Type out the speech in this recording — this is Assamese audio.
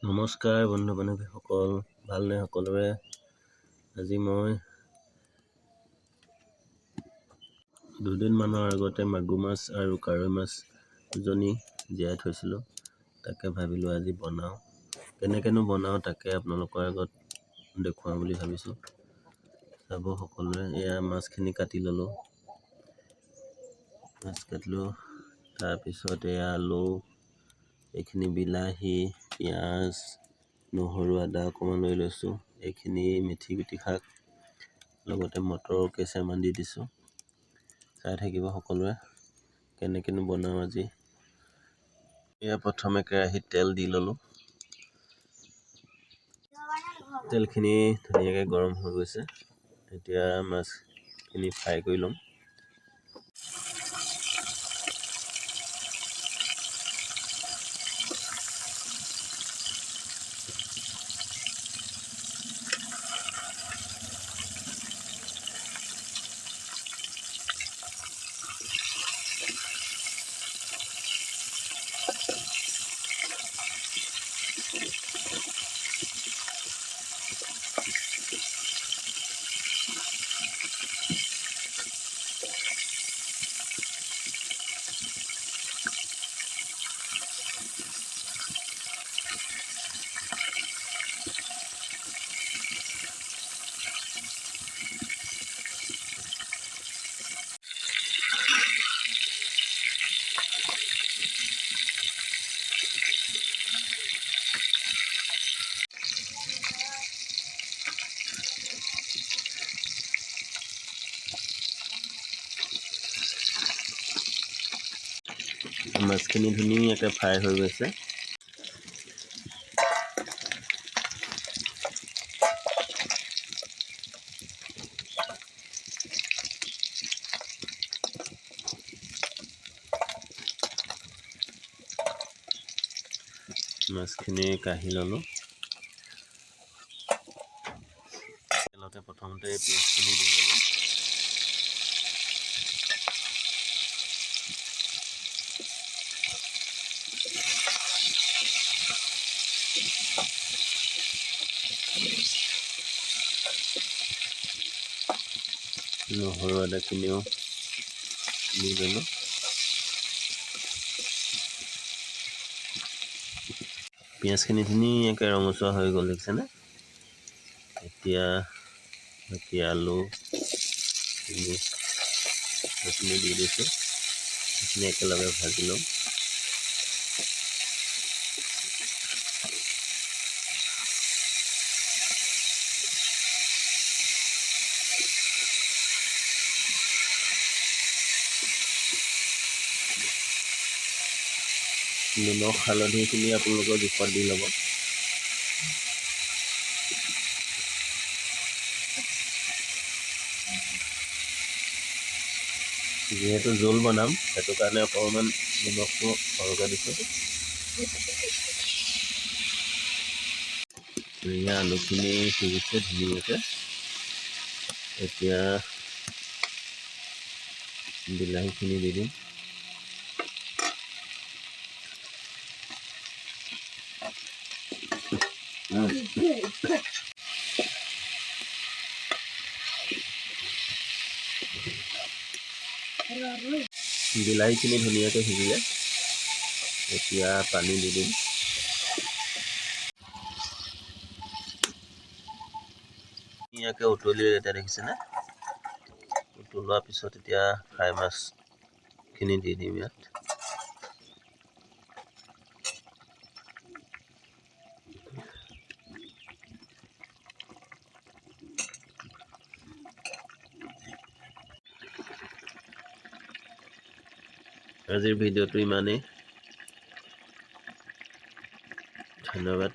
নমস্কাৰ বন্ধু বান্ধৱীসকল, ভালনে সকলোৰে? আজি মই দুদিনমানৰ আগতে মাগুৰ মাছ আৰু কাৱৈ মাছ দুজনী জীয়াই থৈছিলোঁ। তাকে ভাবিলোঁ আজি বনাওঁ। কেনেকৈনো বনাওঁ তাকে আপোনালোকৰ আগত দেখুৱাওঁ বুলি ভাবিছোঁ। চাব সকলোৱে, এয়া মাছখিনি কাটি ল'লোঁ। মাছ কাটিলোঁ, তাৰপিছত এয়া আলু, এইখিনি বিলাহী, পিঁয়াজ, নহৰু, আদা অকণমান লৈ লৈছোঁ। এইখিনি মেথি গুটি শাক, লগতে মটৰ কেঁচামান দি দিছোঁ। চাই থাকিব সকলোৱে কেনেকৈনো বনাওঁ আজি। এয়া প্ৰথমে কেৰাহীত তেল দি ল'লোঁ। তেলখিনি ধুনীয়াকৈ গৰম হৈ গৈছে। এতিয়া মাছখিনি ফ্ৰাই কৰি ল'ম। মাছখিনি ধুনীয়াকৈ ফ্ৰাই হৈ গৈছে। মাছখিনি কাঢ়ি ল'লোঁ। তেলতে প্ৰথমতে পিঁয়াজখিনি দি ল'লোঁ। নহৰু আদাখিনিও দি ল'লোঁ। পিঁয়াজখিনি ধুনীয়াকৈ ৰঙচুৱা হৈ গ'ল, দেখিছেনে? এতিয়া বাকী আলু সেইখিনি দি দিছোঁ। সেইখিনি একেলগে ভাজি ল'ম। নিমখ হালধিখিনি আপোনালোকৰ জোখত দি ল'ব। যিহেতু জোল বনাম, সেইটো কাৰণে অকণমান নিমখটো সৰহকৈ দিছোঁ। এয়া আলুখিনি সিজিছে ধুনীয়াকৈ। এতিয়া বিলাহীখিনি দি দিম। বিলাহীখিনি ধুনীয়াকৈ সিজিলে, এতিয়া পানী দি দিম। ধুনীয়াকৈ উতলিলে, এতিয়া দেখিছেনে? উতলোৱাৰ পিছত এতিয়া ফ্ৰাই মাছখিনি দি দিম ইয়াত। আজিৰ ভিডিঅ'টো ইমানেই। ধন্যবাদ।